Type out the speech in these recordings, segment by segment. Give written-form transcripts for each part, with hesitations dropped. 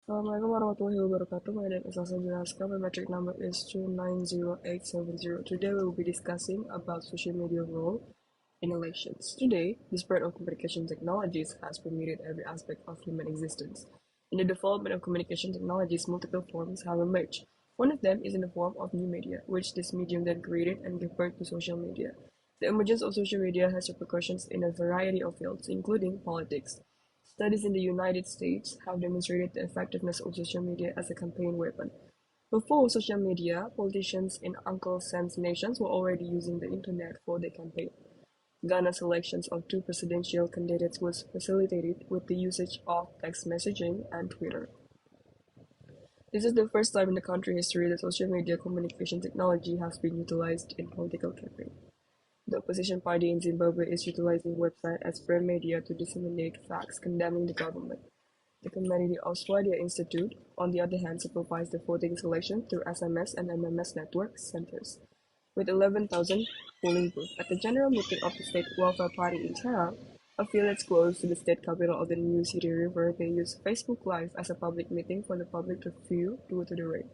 Assalamualaikum warahmatullahi wabarakatuh. My name is Hasan Julaska. My metric number is 290,870. Today we will be discussing about social media role in elections. Today, the spread of communication technologies has permeated every aspect of human existence. In the development of communication technologies, multiple forms have emerged. One of them is in the form of new media, which this medium then created and gave birth to social media. The emergence of social media has repercussions in a variety of fields, including politics. Studies in the United States have demonstrated the effectiveness of social media as a campaign weapon. Before social media, politicians in Uncle Sam's nations were already using the internet for their campaign. Ghana's elections of two presidential candidates was facilitated with the usage of text messaging and Twitter. This is the first time in the country history that social media communication technology has been utilized in political campaign. The opposition party in Zimbabwe is utilizing website as frame media to disseminate facts condemning the government. The Community Australia Institute, on the other hand, supervised the voting selection through SMS and MMS network centers. With 11,000 polling booths at the general meeting of the State Welfare Party in Tehran, affiliates close to the state capital of the new city river, they use Facebook Live as a public meeting for the public to view due to the rain.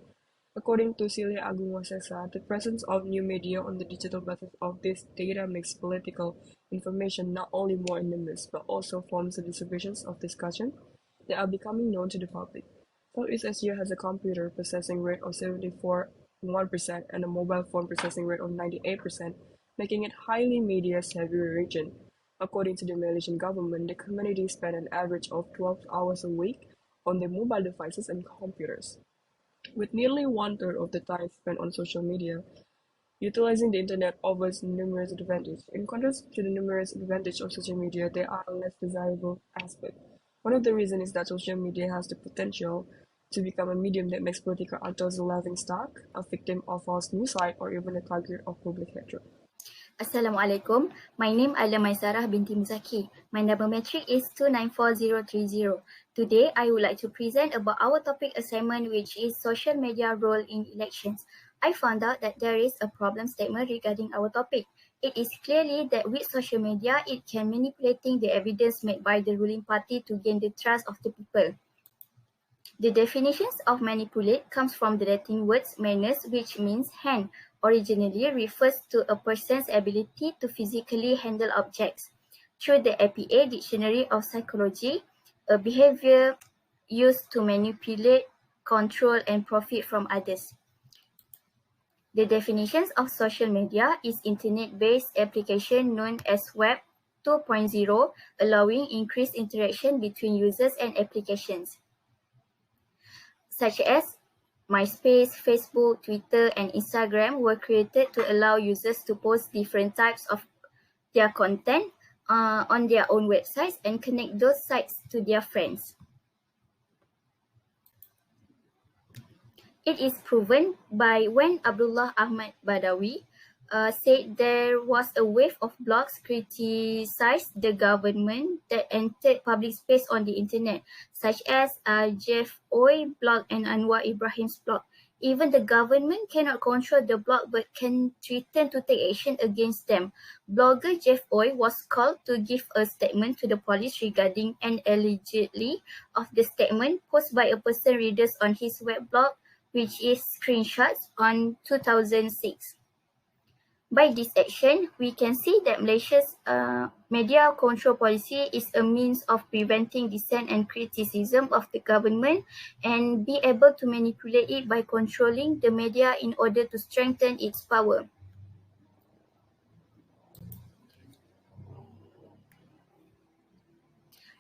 According to Celia Agung Wasesa, the presence of new media on the digital basis of this data makes political information not only more anonymous, but also forms the distributions of discussion that are becoming known to the public. Southeast Asia has a computer processing rate of 74.1% and a mobile phone processing rate of 98%, making it highly media-savvy region. According to the Malaysian government, the community spend an average of 12 hours a week on their mobile devices and computers. With nearly one-third of the time spent on social media, utilizing the internet offers numerous advantages. In contrast to the numerous advantages of social media, there are a less desirable aspect. One of the reasons is that social media has the potential to become a medium that makes political actors a laughing stock, a victim of false news site, or even a target of public hatred. Assalamualaikum. My name adalah Maisarah binti Muzaki. My number metric is 294030. Today, I would like to present about our topic assignment, which is social media role in elections. I found out that there is a problem statement regarding our topic. It is clearly that with social media, it can manipulating the evidence made by the ruling party to gain the trust of the people. The definitions of manipulate comes from the Latin words manus, which means hand. Originally refers to a person's ability to physically handle objects. Through the APA Dictionary of Psychology, a behavior used to manipulate, control, and profit from others. The definitions of social media is internet-based application known as Web 2.0, allowing increased interaction between users and applications, such as MySpace, Facebook, Twitter, and Instagram were created to allow users to post different types of their content on their own websites and connect those sites to their friends. It is proven by when Abdullah Ahmad Badawi said there was a wave of blogs criticized the government that entered public space on the internet, such as Jeff Oy blog and Anwar Ibrahim's blog. Even the government cannot control the blog but can threaten to take action against them. Blogger Jeff Oy was called to give a statement to the police regarding an allegedly of the statement posted by a person readers on his web blog, which is screenshots on 2006. By this action, we can see that Malaysia's media control policy is a means of preventing dissent and criticism of the government and be able to manipulate it by controlling the media in order to strengthen its power.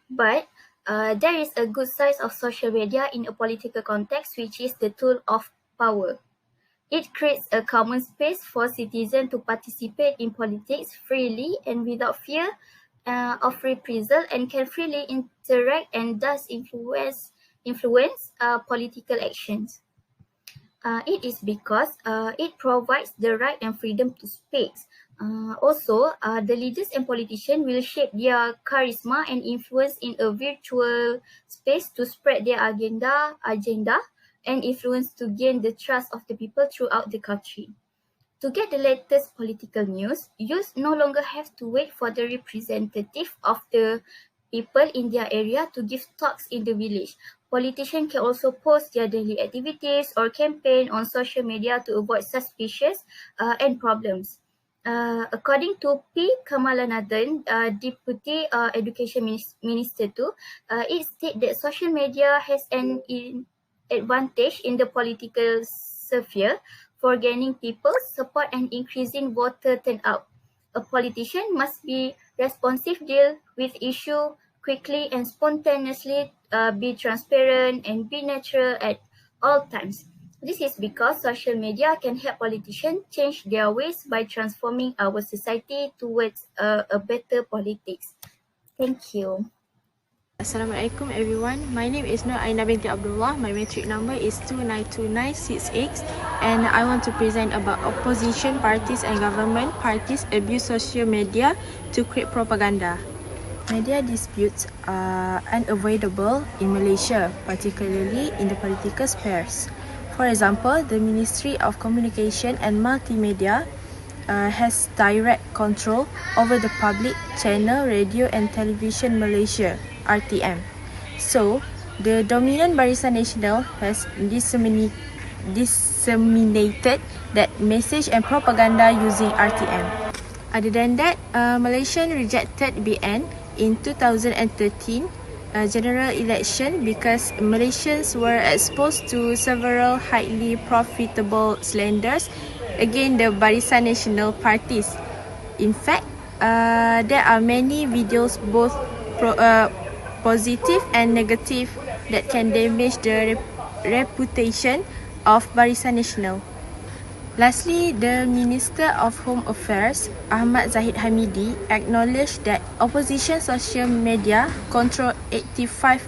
But there is a good side of social media in a political context, which is the tool of power. It creates a common space for citizens to participate in politics freely and without fear of reprisal, and can freely interact and thus influence political actions. It is because it provides the right and freedom to speak. Also, the leaders and politicians will shape their charisma and influence in a virtual space to spread their agenda and influence to gain the trust of the people throughout the country. To get the latest political news, youth no longer have to wait for the representative of the people in their area to give talks in the village. Politicians can also post their daily activities or campaign on social media to avoid suspicious and problems. According to P. Kamalanathan, Deputy Education Minister too, it states that social media has an advantage in the political sphere for gaining people's support and increasing voter turnout. A politician must be responsive, deal with issue quickly and spontaneously, be transparent and be natural at all times. This is because social media can help politicians change their ways by transforming our society towards a better politics. Thank you. Assalamualaikum everyone. My name is Nur Aina binti Abdullah. My matric number is 292968 and I want to present about opposition parties and government parties abuse social media to create propaganda. Media disputes are unavoidable in Malaysia, particularly in the political spheres. For example, the Ministry of Communication and Multimedia has direct control over the public channel Radio and Television Malaysia, RTM. So, the dominant Barisan Nasional has disseminated that message and propaganda using RTM. Other than that, Malaysian rejected BN in 2013 general election because Malaysians were exposed to several highly profitable slanders against the Barisan Nasional parties. In fact, there are many videos both positive and negative that can damage the reputation of Barisan Nasional. Lastly, the Minister of Home Affairs, Ahmad Zahid Hamidi, acknowledged that opposition social media control 85%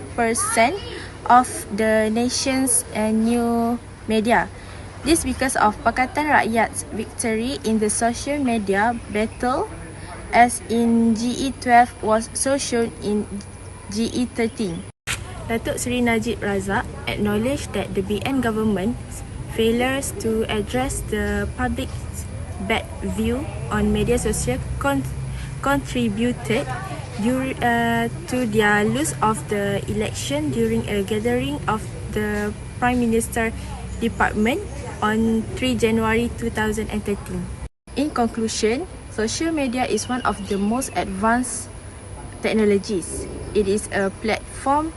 of the nation's new media. This because of Pakatan Rakyat's victory in the social media battle, as in GE12 was so shown in GE13. Datuk Seri Najib Razak acknowledged that the BN government's failures to address the public's bad view on media social contributed to their loss of the election during a gathering of the Prime Minister Department on 3 January 2013. In conclusion, social media is one of the most advanced technologies. It is a platform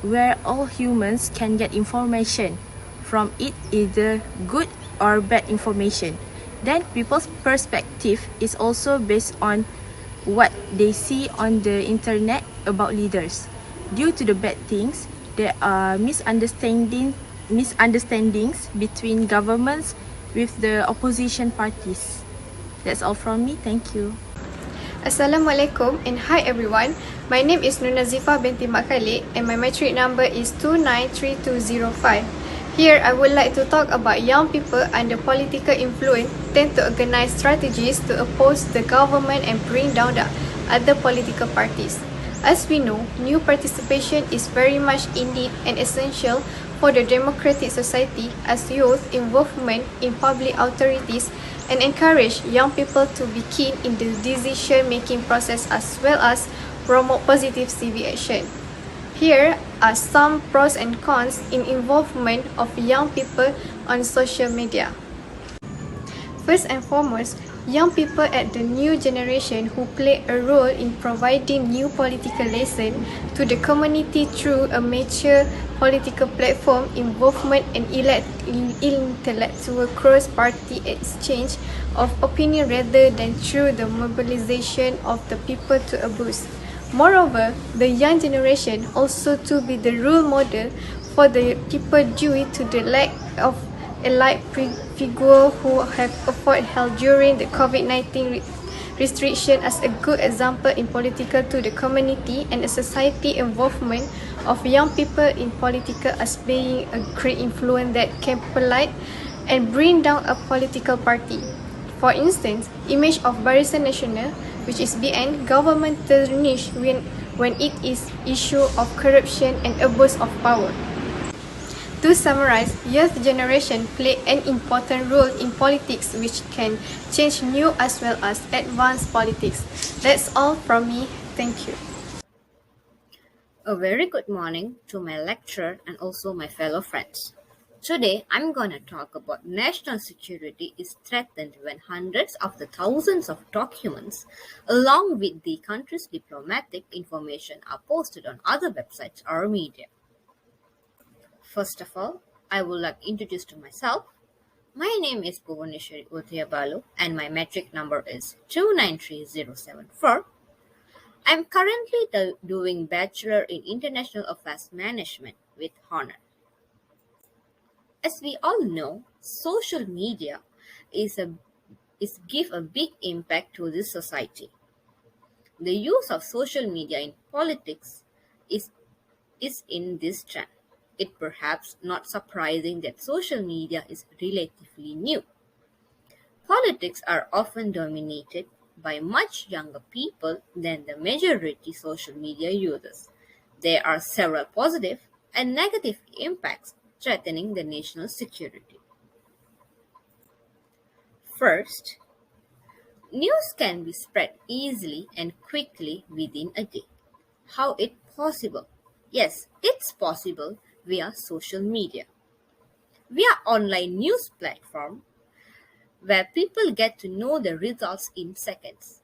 where all humans can get information from it, either good or bad information. Then people's perspective is also based on what they see on the internet about leaders. Due to the bad things, there are misunderstandings between governments with the opposition parties. That's all from me. Thank you. Assalamualaikum and hi everyone. My name is Nur Nazifa binti Mak Khalid and my matric number is 293205. Here, I would like to talk about young people under political influence tend to organize strategies to oppose the government and bring down the other political parties. As we know, new participation is very much needed and essential for the democratic society as youth involvement in public authorities and encourage young people to be keen in the decision-making process as well as promote positive civic action. Here are some pros and cons in involvement of young people on social media. First and foremost, young people at the new generation who play a role in providing new political lessons to the community through a mature political platform, involvement and intellectual cross-party exchange of opinion rather than through the mobilization of the people to abuse. Moreover, the young generation also to be the role model for the people due to the lack of elite figure who have afford held during the COVID-19 restriction as a good example in political to the community and a society involvement of young people in political as being a great influence that can polite and bring down a political party. For instance, image of Barisan Nasional, which is BN, government tarnish when it is issue of corruption and abuse of power. To summarize, youth generation play an important role in politics which can change new as well as advanced politics. That's all from me. Thank you. A very good morning to my lecturer and also my fellow friends. Today I'm going to talk about national security is threatened when hundreds of the thousands of documents along with the country's diplomatic information are posted on other websites or media. First of all, I would like to introduce to myself. My name is Bhuvaneshwari Uthiyabalu and my metric number is 293074. I'm currently doing Bachelor in International Affairs Management with honor. As we all know, social media is give a big impact to this society. The use of social media in politics is in this trend. It perhaps not surprising that social media is relatively new. Politics are often dominated by much younger people than the majority social media users. There are several positive and negative impacts threatening the national security. First, news can be spread easily and quickly within a day. How it possible? Yes, it's possible via social media. Via online news platform where people get to know the results in seconds.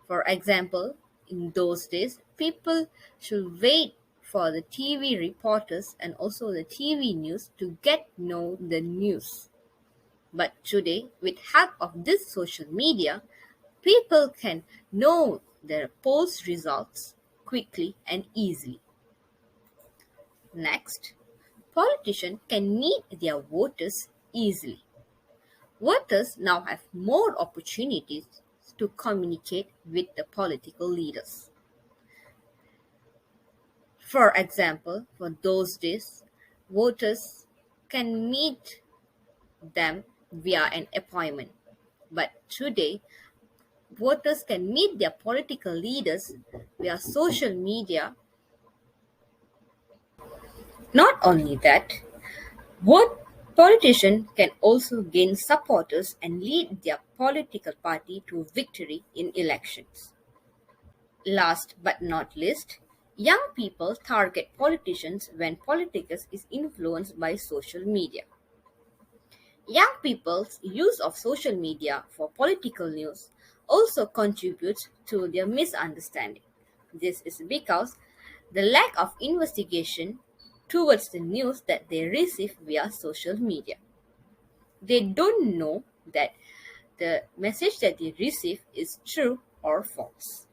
For example, in those days, people should wait for the TV reporters and also the TV news to get know the news. But today, with help of this social media, people can know their polls results quickly and easily. Next, politicians can meet their voters easily. Voters now have more opportunities to communicate with the political leaders. For example, for those days, voters can meet them via an appointment. But today, voters can meet their political leaders via social media. Not only that, what politicians can also gain supporters and lead their political party to victory in elections. Last but not least, young people target politicians when politics is influenced by social media. Young people's use of social media for political news also contributes to their misunderstanding. This is because the lack of investigation towards the news that they receive via social media. They don't know that the message that they receive is true or false.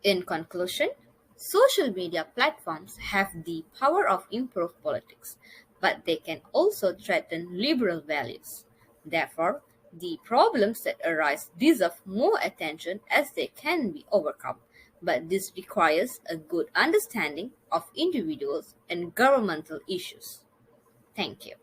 In conclusion, social media platforms have the power of improve politics, but they can also threaten liberal values. Therefore, the problems that arise deserve more attention as they can be overcome, but this requires a good understanding of individuals and governmental issues. Thank you.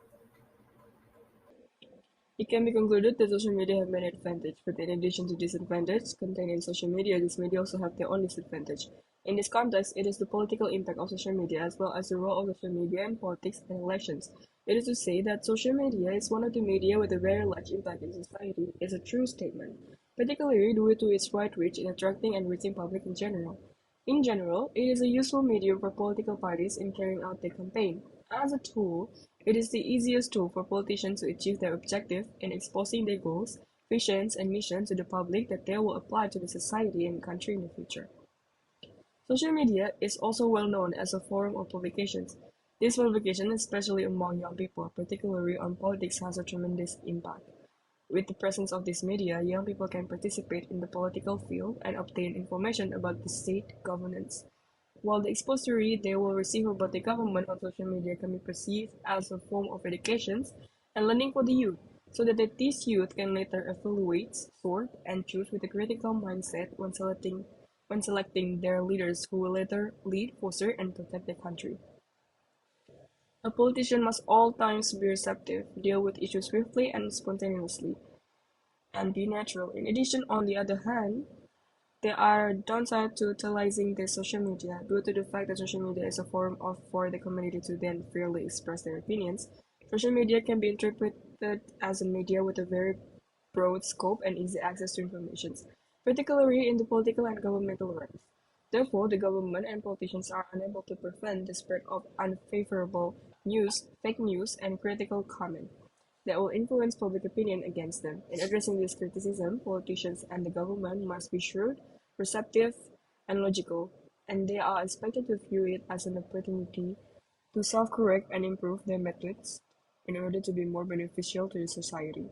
It can be concluded that social media have many advantages, but in addition to disadvantages contained in social media, these media also have their own disadvantage. In this context, it is the political impact of social media as well as the role of social media in politics and elections. It is to say that social media is one of the media with a very large impact in society is a true statement, particularly due to its wide reach in attracting and reaching public in general. In general, it is a useful medium for political parties in carrying out their campaign. As a tool, it is the easiest tool for politicians to achieve their objective in exposing their goals, visions, and missions to the public that they will apply to the society and country in the future. Social media is also well known as a forum of publications. This publication, especially among young people, particularly on politics, has a tremendous impact. With the presence of this media, young people can participate in the political field and obtain information about the state governance. While the expository they will receive about the government on social media can be perceived as a form of education and learning for the youth, so that these youth can later evaluate, sort, and choose with a critical mindset when selecting their leaders who will later lead, foster, and protect the country. A politician must all times be receptive, deal with issues swiftly and spontaneously, and be natural. In addition, on the other hand, there are downsides to utilizing the social media due to the fact that social media is a forum for the community to then freely express their opinions. Social media can be interpreted as a media with a very broad scope and easy access to information, particularly in the political and governmental realms. Therefore, the government and politicians are unable to prevent the spread of unfavorable news, fake news, and critical comment that will influence public opinion against them. In addressing this criticism, politicians and the government must be shrewd, perceptive, and logical, and they are expected to view it as an opportunity to self-correct and improve their methods in order to be more beneficial to the society.